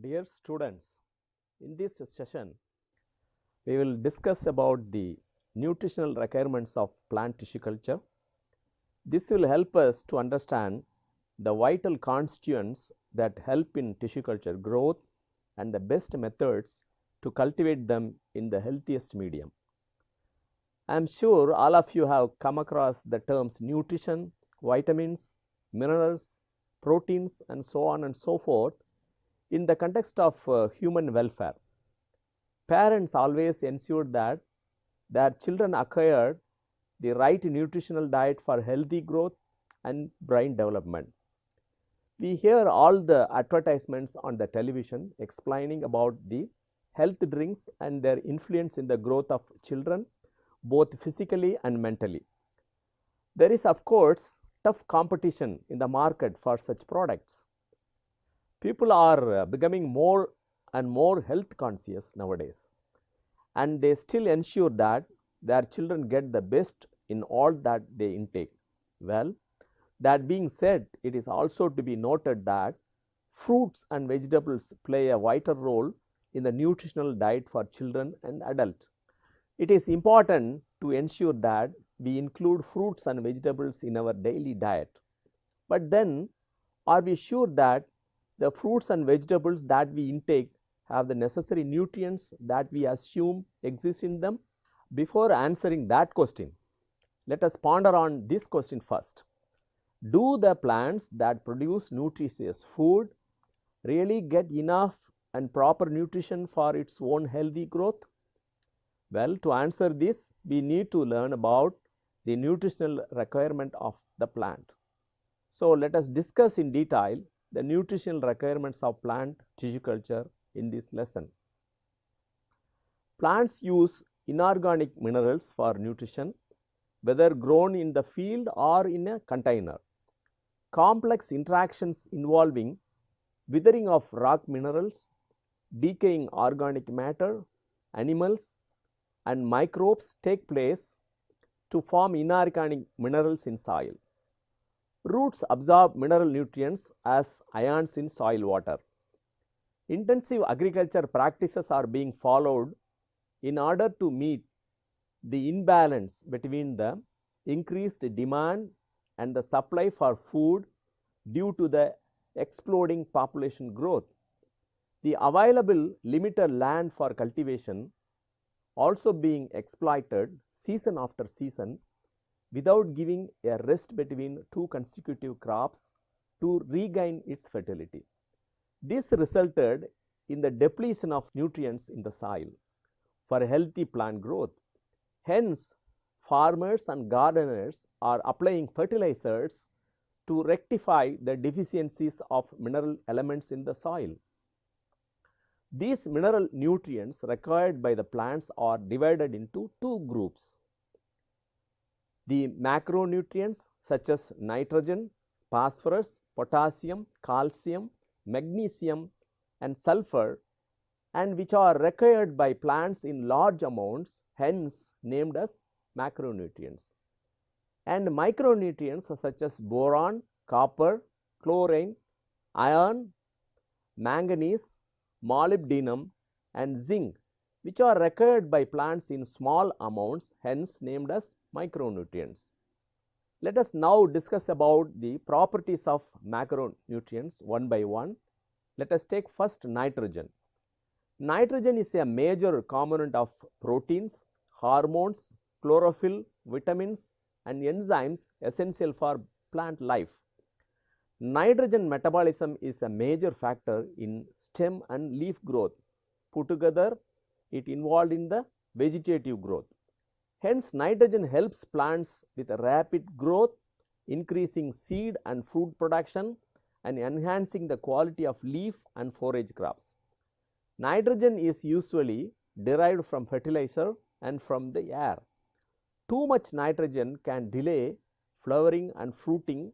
Dear students, in this session, we will discuss about the nutritional requirements of plant tissue culture. This will help us to understand the vital constituents that help in tissue culture growth and the best methods to cultivate them in the healthiest medium. I am sure all of you have come across the terms nutrition, vitamins, minerals, proteins, and so on and so forth in the context of human welfare. Parents always ensure that their children acquire the right nutritional diet for healthy growth and brain development. We hear all the advertisements on the television explaining about the health drinks and their influence in the growth of children, both physically and mentally. There is, of course, tough competition in the market for such products. People are becoming more and more health conscious nowadays, and they still ensure that their children get the best in all that they intake. Well, that being said, it is also to be noted that fruits and vegetables play a vital role in the nutritional diet for children and adults. It is important to ensure that we include fruits and vegetables in our daily diet. But then, are we sure that the fruits and vegetables that we intake have the necessary nutrients that we assume exist in them? Before answering that question, let us ponder on this question first. Do the plants that produce nutritious food really get enough and proper nutrition for its own healthy growth? Well, to answer this, we need to learn about the nutritional requirement of the plant. So, let us discuss in detail the nutritional requirements of plant tissue culture in this lesson. Plants use inorganic minerals for nutrition, whether grown in the field or in a container. Complex interactions involving withering of rock minerals, decaying organic matter, animals, and microbes take place to form inorganic minerals in soil. Roots absorb mineral nutrients as ions in soil water. Intensive agriculture practices are being followed in order to meet the imbalance between the increased demand and the supply for food due to the exploding population growth. The available limited land for cultivation also being exploited season after season without giving a rest between two consecutive crops to regain its fertility. This resulted in the depletion of nutrients in the soil for healthy plant growth. Hence, farmers and gardeners are applying fertilizers to rectify the deficiencies of mineral elements in the soil. These mineral nutrients required by the plants are divided into two groups. The macronutrients such as nitrogen, phosphorus, potassium, calcium, magnesium, and sulfur, and which are required by plants in large amounts, hence named as macronutrients. And micronutrients such as boron, copper, chlorine, iron, manganese, molybdenum, and zinc, which are required by plants in small amounts, hence named as micronutrients. Let us now discuss about the properties of macronutrients one by one. Let us take first nitrogen. Nitrogen is a major component of proteins, hormones, chlorophyll, vitamins, and enzymes essential for plant life. Nitrogen metabolism is a major factor in stem and leaf growth. Put together, it involved in the vegetative growth. Hence, nitrogen helps plants with rapid growth, increasing seed and fruit production, and enhancing the quality of leaf and forage crops. Nitrogen is usually derived from fertilizer and from the air. Too much nitrogen can delay flowering and fruiting.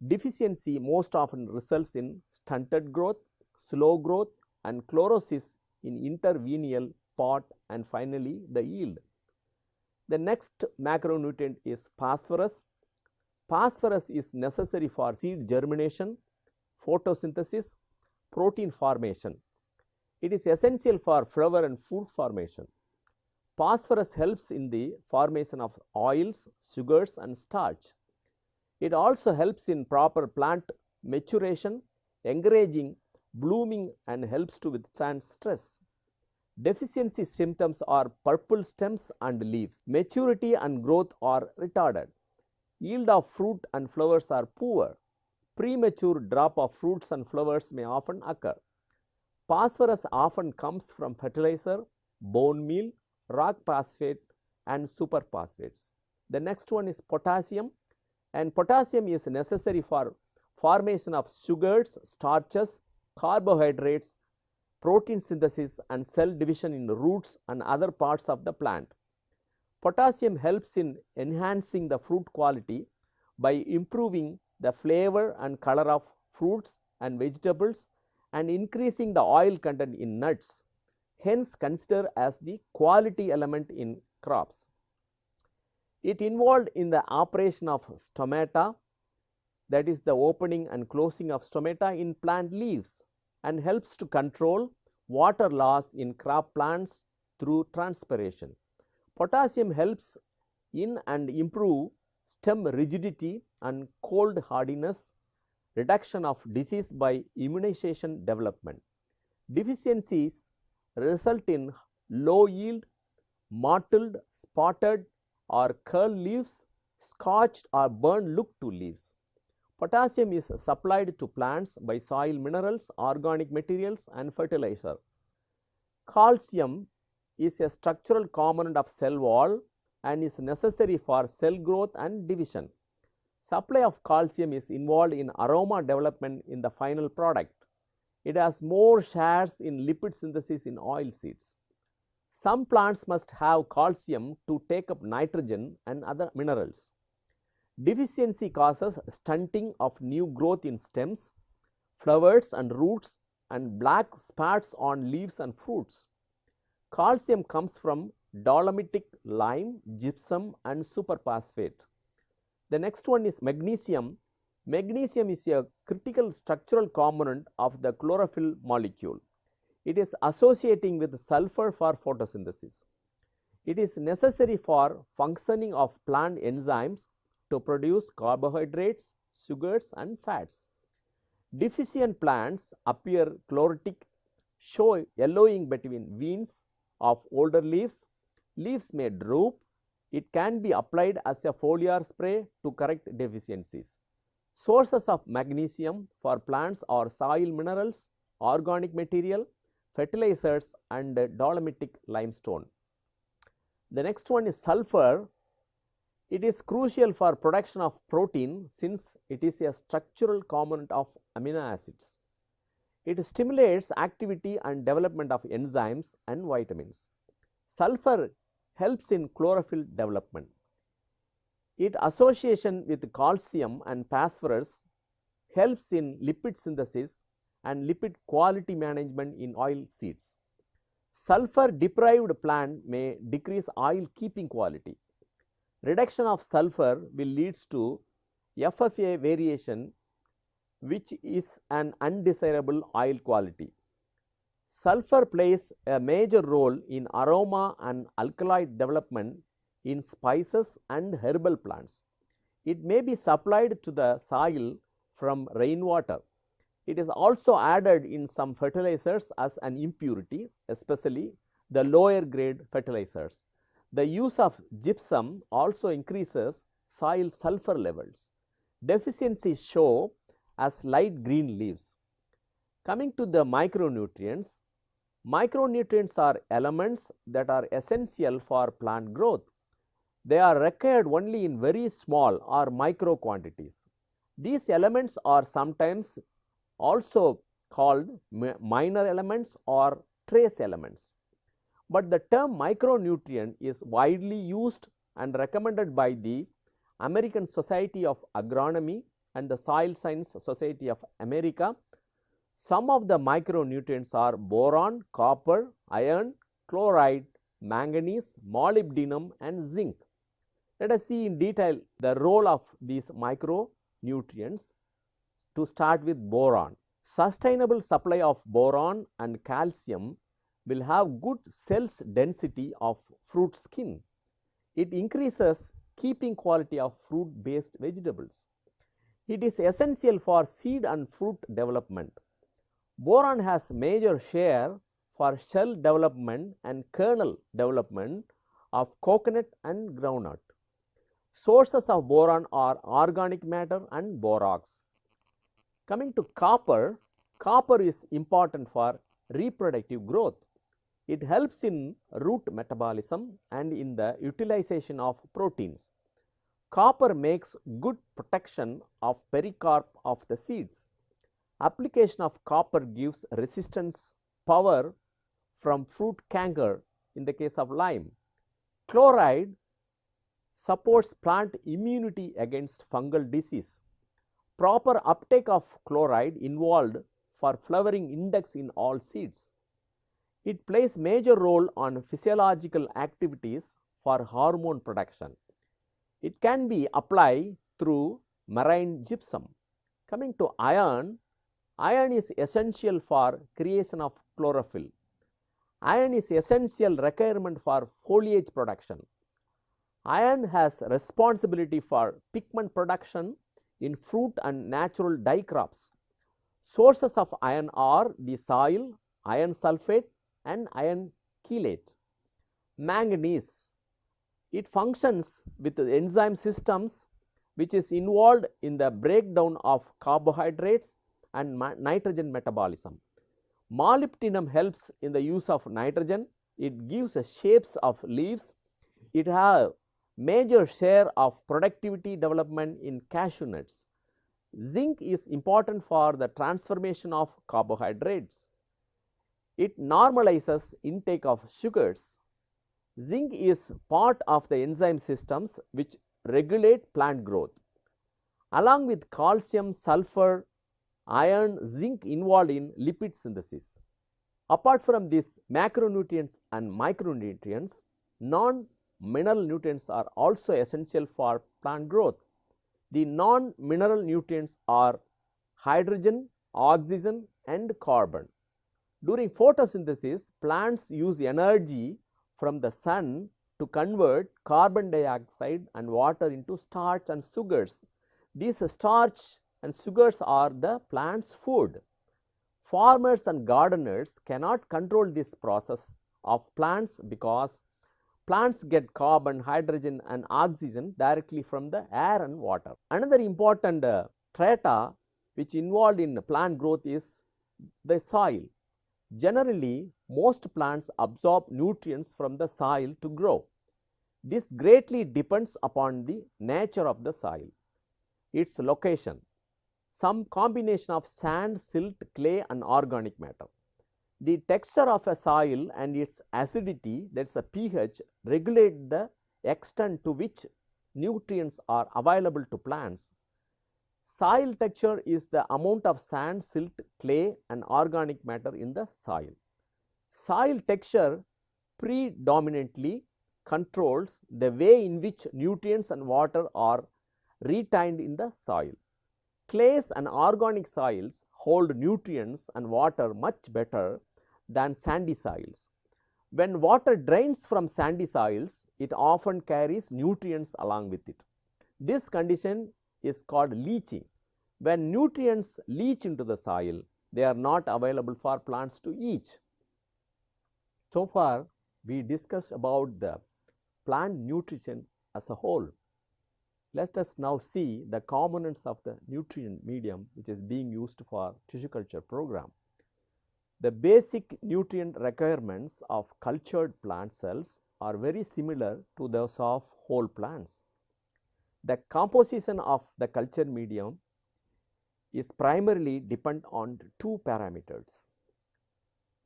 Deficiency most often results in stunted growth, slow growth, and chlorosis in intervenial pot, and finally the yield. The next macronutrient is phosphorus. Phosphorus is necessary for seed germination, photosynthesis, protein formation. It is essential for flower and fruit formation. Phosphorus helps in the formation of oils, sugars, and starch. It also helps in proper plant maturation, encouraging blooming, and helps to withstand stress. Deficiency symptoms are purple stems and leaves. Maturity and growth are retarded. Yield of fruit and flowers are poor. Premature drop of fruits and flowers may often occur. Phosphorus often comes from fertilizer, bone meal, rock phosphate, and superphosphates. The next one is potassium, and potassium is necessary for formation of sugars, starches, carbohydrates, protein synthesis, and cell division in roots and other parts of the plant. Potassium helps in enhancing the fruit quality by improving the flavor and color of fruits and vegetables and increasing the oil content in nuts, hence considered as the quality element in crops. It involved in the operation of stomata, that is the opening and closing of stomata in plant leaves, and helps to control water loss in crop plants through transpiration. Potassium helps in and improve stem rigidity and cold hardiness, reduction of disease by immunization development. Deficiencies result in low yield, mottled, spotted or curled leaves, scorched or burned look to leaves. Potassium is supplied to plants by soil minerals, organic materials, and fertilizer. Calcium is a structural component of cell wall and is necessary for cell growth and division. Supply of calcium is involved in aroma development in the final product. It has more shares in lipid synthesis in oil seeds. Some plants must have calcium to take up nitrogen and other minerals. Deficiency causes stunting of new growth in stems, flowers and roots, and black spots on leaves and fruits. Calcium comes from dolomitic lime, gypsum, and superphosphate. The next one is magnesium. Magnesium is a critical structural component of the chlorophyll molecule. It is associating with sulfur for photosynthesis. It is necessary for functioning of plant enzymes to produce carbohydrates, sugars, and fats. Deficient plants appear chlorotic, show yellowing between veins of older leaves. Leaves may droop. It can be applied as a foliar spray to correct deficiencies. Sources of magnesium for plants are soil minerals, organic material, fertilizers, and dolomitic limestone. The next one is sulfur. It is crucial for production of protein since it is a structural component of amino acids. It stimulates activity and development of enzymes and vitamins. Sulfur helps in chlorophyll development. Its association with calcium and phosphorus helps in lipid synthesis and lipid quality management in oil seeds. Sulfur deprived plant may decrease oil keeping quality. Reduction of sulfur will lead to FFA variation, which is an undesirable oil quality. Sulfur plays a major role in aroma and alkaloid development in spices and herbal plants. It may be supplied to the soil from rainwater. It is also added in some fertilizers as an impurity, especially the lower grade fertilizers. The use of gypsum also increases soil sulfur levels. Deficiencies show as light green leaves. Coming to the micronutrients, micronutrients are elements that are essential for plant growth. They are required only in very small or micro quantities. These elements are sometimes also called minor elements or trace elements. But the term micronutrient is widely used and recommended by the American Society of Agronomy and the Soil Science Society of America. Some of the micronutrients are boron, copper, iron, chloride, manganese, molybdenum and zinc. Let us see in detail the role of these micronutrients. To start with boron. Sustainable supply of boron and calcium will have good cells density of fruit skin. It increases keeping quality of fruit based vegetables. It is essential for seed and fruit development. Boron has major share for shell development and kernel development of coconut and groundnut. Sources of boron are organic matter and borax. Coming to copper, copper is important for reproductive growth. It helps in root metabolism and in the utilization of proteins. Copper makes good protection of pericarp of the seeds. Application of copper gives resistance power from fruit canker in the case of lime. Chloride supports plant immunity against fungal disease. Proper uptake of chloride involved for flowering index in all seeds. It plays major role on physiological activities for hormone production. It can be applied through marine gypsum. Coming to iron, iron is essential for creation of chlorophyll. Iron is essential requirement for foliage production. Iron has responsibility for pigment production in fruit and natural dye crops. Sources of iron are the soil, iron sulfate and iron chelate. Manganese, it functions with the enzyme systems which is involved in the breakdown of carbohydrates and nitrogen metabolism. Molybdenum helps in the use of nitrogen. It gives the shapes of leaves. It has major share of productivity development in cashew nuts. Zinc is important for the transformation of carbohydrates. It normalizes intake of sugars. Zinc is part of the enzyme systems which regulate plant growth. Along with calcium, sulfur, iron, zinc involved in lipid synthesis. Apart from these macronutrients and micronutrients, non-mineral nutrients are also essential for plant growth. The non-mineral nutrients are hydrogen, oxygen and carbon. During photosynthesis, plants use energy from the sun to convert carbon dioxide and water into starch and sugars. These starch and sugars are the plant's food. Farmers and gardeners cannot control this process of plants because plants get carbon, hydrogen and oxygen directly from the air and water. Another important strata which involved in plant growth is the soil. Generally, most plants absorb nutrients from the soil to grow. This greatly depends upon the nature of the soil, its location, some combination of sand, silt, clay and organic matter. The texture of a soil and its acidity, that is a pH, regulate the extent to which nutrients are available to plants. Soil texture is the amount of sand, silt, clay and organic matter in the soil. Soil texture predominantly controls the way in which nutrients and water are retained in the soil. Clays and organic soils hold nutrients and water much better than sandy soils. When water drains from sandy soils, it often carries nutrients along with it. This condition is called leaching. When nutrients leach into the soil, they are not available for plants to eat. So far, we discussed about the plant nutrition as a whole. Let us now see the components of the nutrient medium which is being used for tissue culture program. The basic nutrient requirements of cultured plant cells are very similar to those of whole plants. The composition of the culture medium is primarily depend on two parameters: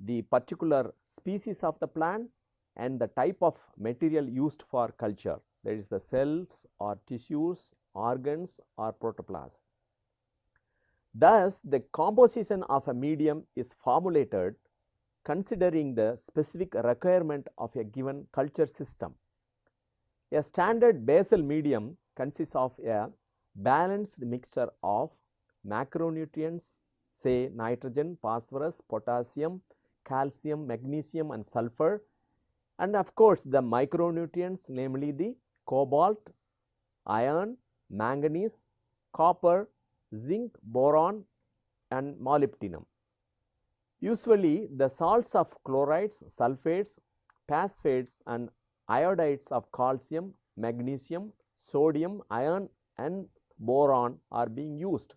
the particular species of the plant and the type of material used for culture, that is the cells or tissues, organs or protoplasm. Thus, the composition of a medium is formulated considering the specific requirement of a given culture system. A standard basal medium consists of a balanced mixture of macronutrients, say nitrogen, phosphorus, potassium, calcium, magnesium and sulfur, and of course the micronutrients, namely the cobalt, iron, manganese, copper, zinc, boron and molybdenum. Usually the salts of chlorides, sulfates, phosphates and iodides of calcium, magnesium, sodium, iron and boron are being used,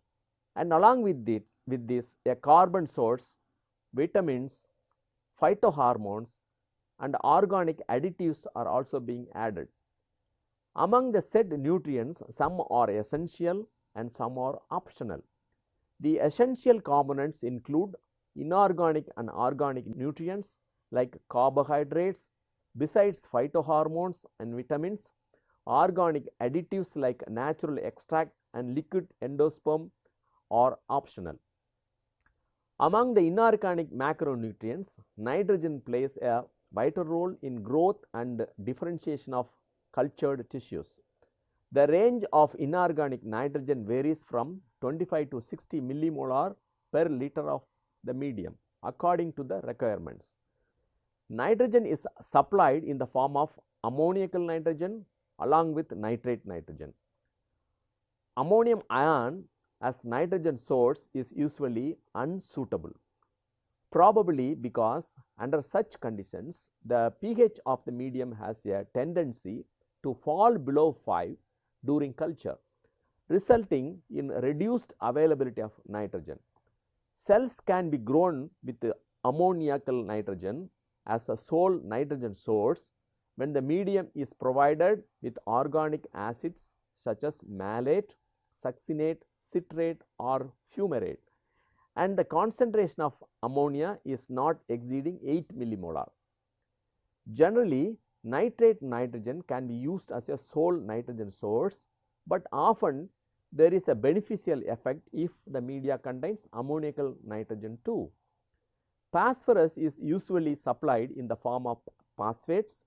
and along with this a carbon source, vitamins, phytohormones and organic additives are also being added. Among the said nutrients, some are essential and some are optional. The essential components include inorganic and organic nutrients like carbohydrates, besides phytohormones and vitamins. Organic additives like natural extract and liquid endosperm are optional. Among the inorganic macronutrients, nitrogen plays a vital role in growth and differentiation of cultured tissues. The range of inorganic nitrogen varies from 25 to 60 millimolar per liter of the medium according to the requirements. Nitrogen is supplied in the form of ammoniacal nitrogen along with nitrate nitrogen. Ammonium ion as nitrogen source is usually unsuitable, probably because under such conditions the pH of the medium has a tendency to fall below 5 during culture, resulting in reduced availability of nitrogen. Cells can be grown with ammoniacal nitrogen as a sole nitrogen source when the medium is provided with organic acids such as malate, succinate, citrate or fumarate, and the concentration of ammonia is not exceeding 8 millimolar. Generally, nitrate nitrogen can be used as a sole nitrogen source, but often there is a beneficial effect if the media contains ammoniacal nitrogen too. Phosphorus is usually supplied in the form of phosphates.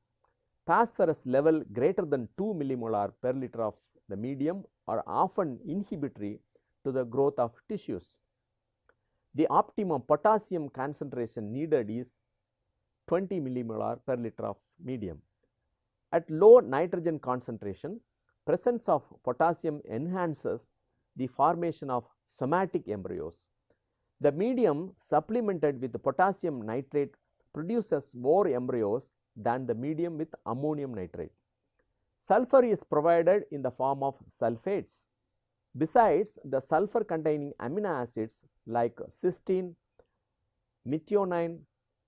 Phosphorus level greater than 2 millimolar per liter of the medium are often inhibitory to the growth of tissues. The optimum potassium concentration needed is 20 millimolar per liter of medium. At low nitrogen concentration, presence of potassium enhances the formation of somatic embryos. The medium supplemented with potassium nitrate produces more embryos than the medium with ammonium nitrate. Sulfur is provided in the form of sulfates. Besides, the sulfur containing amino acids like cysteine, methionine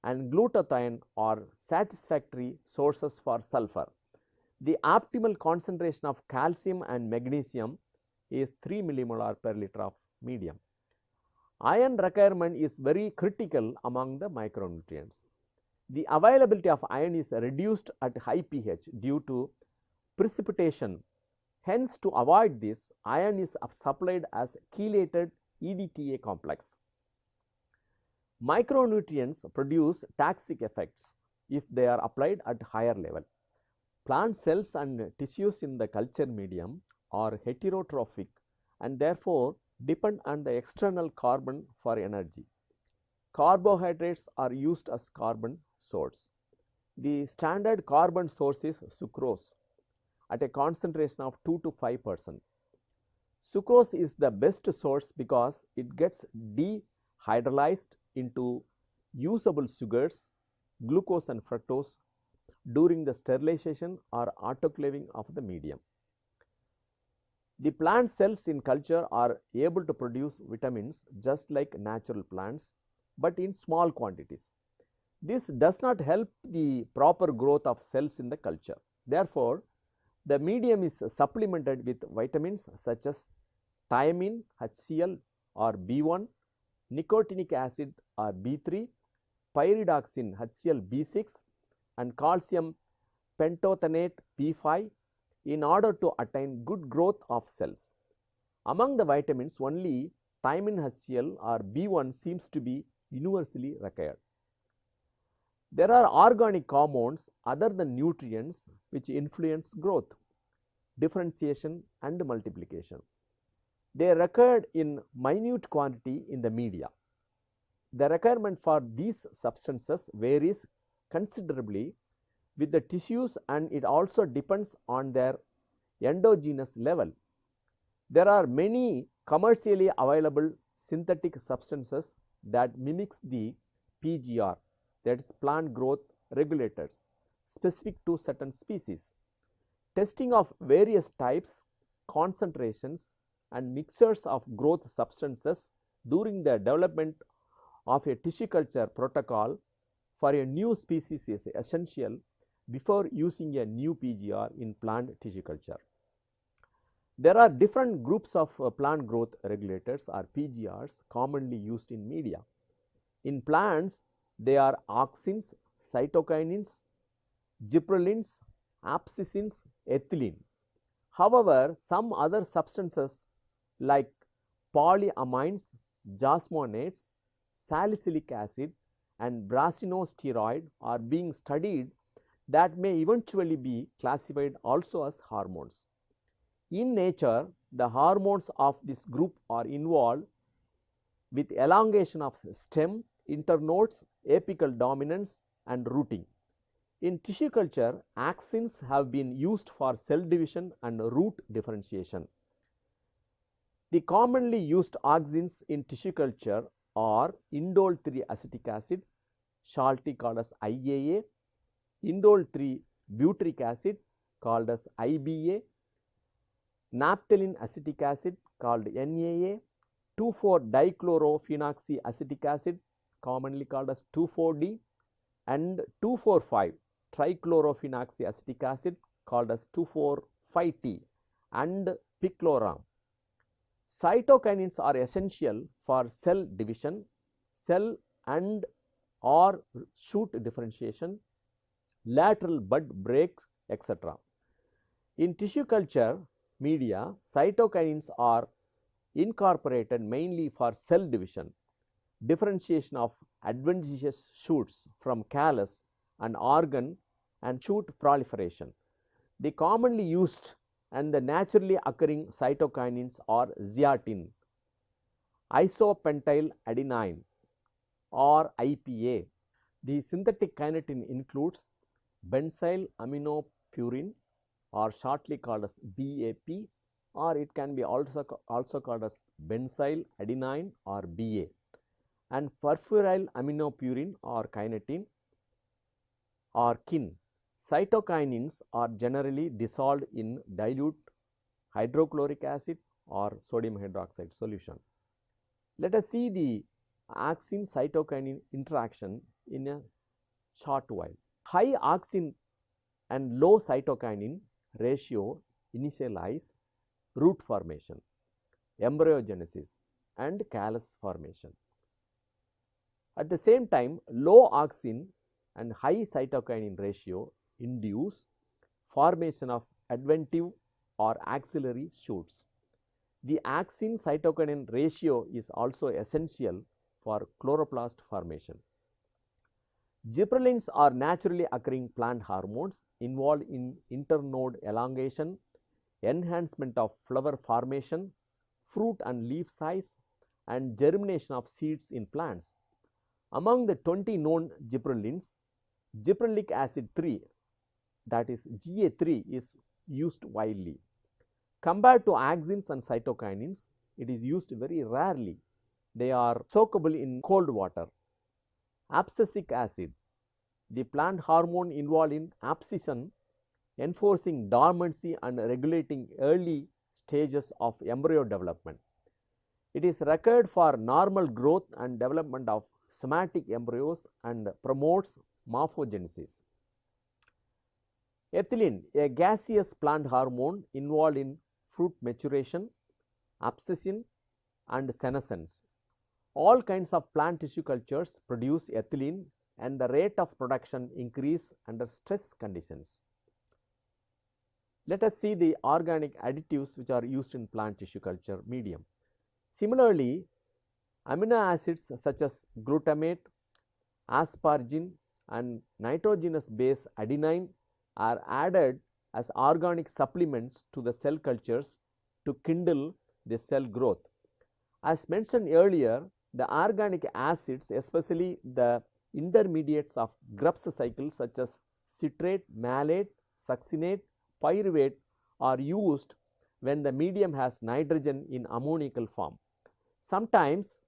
and glutathione are satisfactory sources for sulfur. The optimal concentration of calcium and magnesium is 3 millimolar per liter of medium. Iron requirement is very critical among the micronutrients. The availability of iron is reduced at high pH due to precipitation. Hence, to avoid this, iron is supplied as chelated EDTA complex. Micronutrients produce toxic effects if they are applied at higher level. Plant cells and tissues in the culture medium are heterotrophic and therefore depend on the external carbon for energy. Carbohydrates are used as carbon source. The standard carbon source is sucrose at a concentration of 2 to 5%. Sucrose is the best source because it gets dehydrolyzed into usable sugars, glucose and fructose during the sterilization or autoclaving of the medium. The plant cells in culture are able to produce vitamins just like natural plants, but in small quantities. This does not help the proper growth of cells in the culture. Therefore, the medium is supplemented with vitamins such as thiamine, HCl or B1, nicotinic acid or B3, pyridoxine HCl B6 and calcium pentothenate B5 in order to attain good growth of cells. Among the vitamins, only thiamine HCl or B1 seems to be universally required. There are organic compounds other than nutrients which influence growth, differentiation and multiplication. They are required in minute quantity in the media. The requirement for these substances varies considerably with the tissues, and it also depends on their endogenous level. There are many commercially available synthetic substances that mimics the PGR, that is plant growth regulators, specific to certain species. Testing of various types, concentrations and mixtures of growth substances during the development of a tissue culture protocol for a new species is essential before using a new PGR in plant tissue culture. There are different groups of plant growth regulators or PGRs commonly used in media. In plants, they are auxins, cytokinins, gibberellins, abscissins, ethylene. However, some other substances like polyamines, jasmonates, salicylic acid and brasinosteroid are being studied that may eventually be classified also as hormones. In nature, the hormones of this group are involved with elongation of stem, internodes, apical dominance and rooting. In tissue culture, axins have been used for cell division and root differentiation. The commonly used auxins in tissue culture are indole 3 acetic acid, shortly called as IAA, indole 3 butyric acid called as IBA, naphthalene acetic acid called NAA, 2,4-dichlorophenoxy acetic acid commonly called as 2,4-D and 2,4,5-trichlorophenolic acetic acid called as 2,4,5-T and picloram. Cytokinins are essential for cell division, cell and or shoot differentiation, lateral bud breaks, etc. In tissue culture media, cytokinins are incorporated mainly for cell division, differentiation of adventitious shoots from callus and organ and shoot proliferation. The commonly used and the naturally occurring cytokinins are zeatin, isopentyl adenine or IPA. The synthetic kinetin includes benzyl aminopurine or shortly called as BAP, or it can be also called as benzyl adenine or BA, and furfuryl aminopurine or kinetin or kin. Cytokinins are generally dissolved in dilute hydrochloric acid or sodium hydroxide solution. Let us see the auxin cytokinin interaction in a short while. High auxin and low cytokinin ratio initialize root formation, embryogenesis and callus formation. At the same time, low auxin and high cytokinin ratio induce formation of adventive or axillary shoots. The auxin cytokinin ratio is also essential for chloroplast formation. Gibberellins are naturally occurring plant hormones involved in internode elongation, enhancement of flower formation, fruit and leaf size, and germination of seeds in plants. Among the 20 known gibberellins, gibberellic acid 3, that is GA3, is used widely. Compared to auxins and cytokinins, it is used very rarely. They are soakable in cold water. Abscisic acid, the plant hormone involved in abscission, enforcing dormancy and regulating early stages of embryo development. It is required for normal growth and development of somatic embryos and promotes morphogenesis. Ethylene, a gaseous plant hormone involved in fruit maturation, abscission, and senescence. All kinds of plant tissue cultures produce ethylene and the rate of production increase under stress conditions. Let us see the organic additives which are used in plant tissue culture medium. Similarly, amino acids such as glutamate, asparagine and nitrogenous base adenine are added as organic supplements to the cell cultures to kindle the cell growth. As mentioned earlier, the organic acids, especially the intermediates of Krebs cycle such as citrate, malate, succinate, pyruvate are used when the medium has nitrogen in ammoniacal form. Sometimes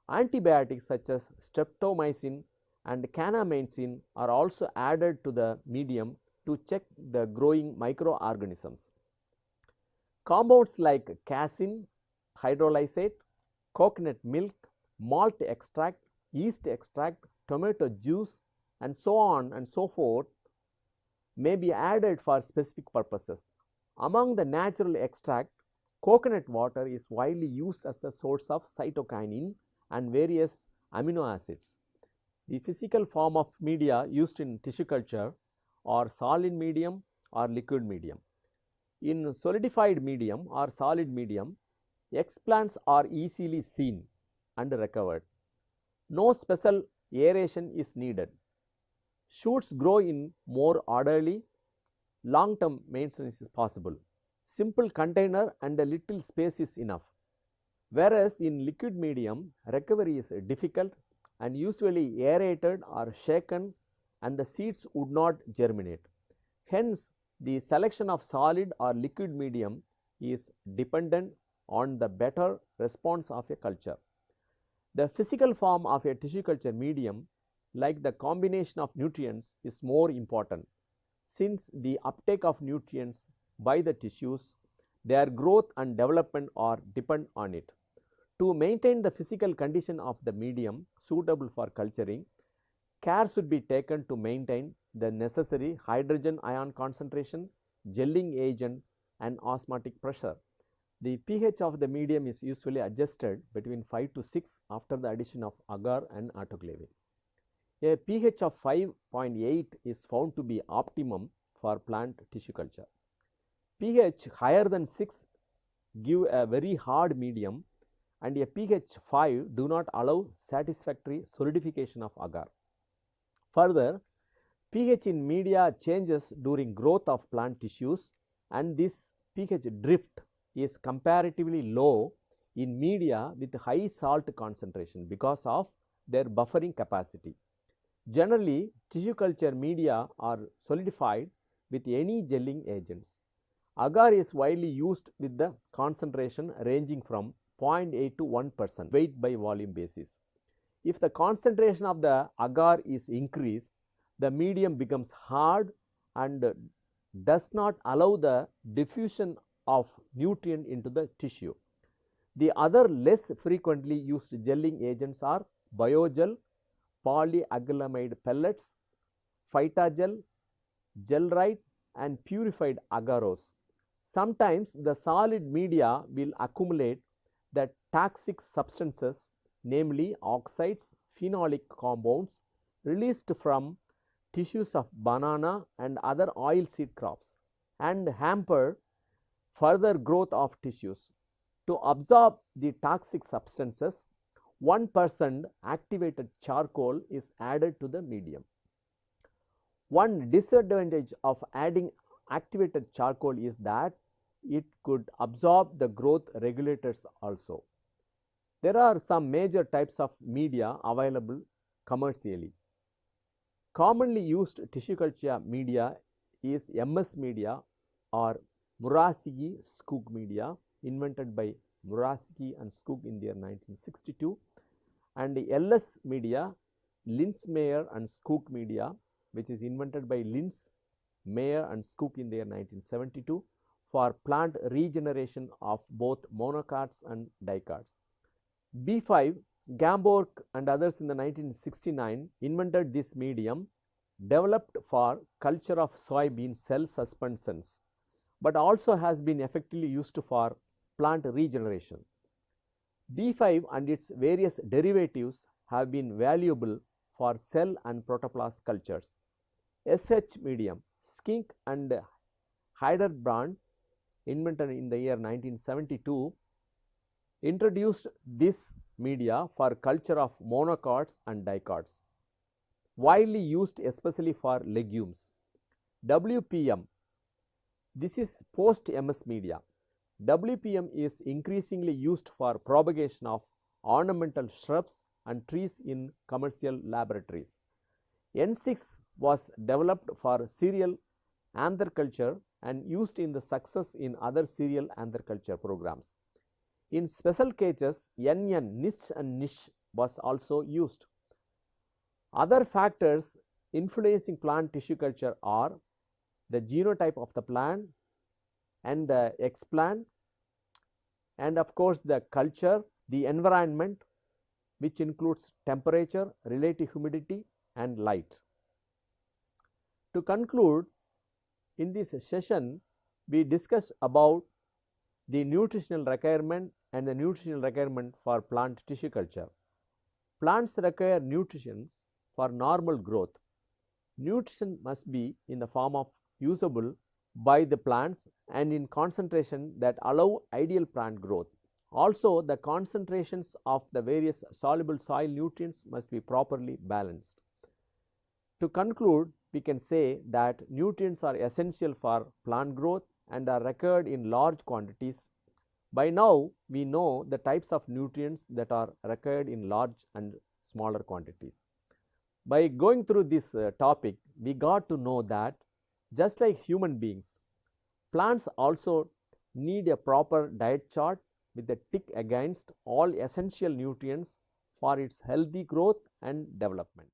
antibiotics such as streptomycin and kanamycin are also added to the medium to check the growing microorganisms. Compounds like casein, hydrolysate, coconut milk, malt extract, yeast extract, tomato juice and so on and so forth may be added for specific purposes. Among the natural extract, coconut water is widely used as a source of cytokinin and various amino acids. The physical form of media used in tissue culture are solid medium or liquid medium. In solidified medium or solid medium, explants are easily seen and recovered. No special aeration is needed. Shoots grow in more orderly. Long-term maintenance is possible. Simple container and a little space is enough. Whereas in liquid medium, recovery is difficult and usually aerated or shaken and the seeds would not germinate. Hence, the selection of solid or liquid medium is dependent on the better response of a culture. The physical form of a tissue culture medium, like the combination of nutrients, is more important since the uptake of nutrients by the tissues, their growth and development are depend on it. To maintain the physical condition of the medium suitable for culturing, care should be taken to maintain the necessary hydrogen ion concentration, gelling agent and osmotic pressure. The pH of the medium is usually adjusted between 5 to 6 after the addition of agar and autoclaving. A pH of 5.8 is found to be optimum for plant tissue culture. pH higher than 6 give a very hard medium and a pH 5 do not allow satisfactory solidification of agar. Further, pH in media changes during growth of plant tissues and this pH drift is comparatively low in media with high salt concentration because of their buffering capacity. Generally, tissue culture media are solidified with any gelling agents. Agar is widely used with the concentration ranging from 0.8 to 1% weight by volume basis. If the concentration of the agar is increased, the medium becomes hard and does not allow the diffusion of nutrient into the tissue. The other less frequently used gelling agents are biogel, polyacrylamide pellets, phytagel, gelrite and purified agarose. Sometimes the solid media will accumulate the toxic substances, namely oxides, phenolic compounds released from tissues of banana and other oilseed crops and hamper further growth of tissues. To absorb the toxic substances, 1% activated charcoal is added to the medium. One disadvantage of adding activated charcoal is that it could absorb the growth regulators also. There are some major types of media available commercially. Commonly used tissue culture media is MS media or Murasaki Skoog media, invented by Murasaki and Skoog in the year 1962, and the LS media, Linz-Meyer and Skoog media, which is invented by Linz, Meyer and Skoog in the year 1972 for plant regeneration of both monocots and dicots. B5, Gamborg and others in the 1969 invented this medium developed for culture of soybean cell suspensions, but also has been effectively used for plant regeneration. B5 and its various derivatives have been valuable for cell and protoplast cultures. SH medium, Skink and Heiderbrand, invented in the year 1972, introduced this media for culture of monocots and dicots, widely used especially for legumes. WPM, this is post-MS media. WPM is increasingly used for propagation of ornamental shrubs and trees in commercial laboratories. N6 was developed for cereal anther culture and used in the success in other cereal anther culture programs. In special cases, NN, niche and niche was also used. Other factors influencing plant tissue culture are the genotype of the plant and the explant, and of course the culture, the environment, which includes temperature, relative humidity and light. To conclude, in this session we discussed about the nutritional requirement and the nutritional requirement for plant tissue culture. Plants require nutrition for normal growth. Nutrition must be in the form of usable by the plants and in concentration that allow ideal plant growth. Also, the concentrations of the various soluble soil nutrients must be properly balanced. To conclude, we can say that nutrients are essential for plant growth and are required in large quantities. By now, we know the types of nutrients that are required in large and smaller quantities. By going through this topic, we got to know that just like human beings, plants also need a proper diet chart with a tick against all essential nutrients for its healthy growth and development.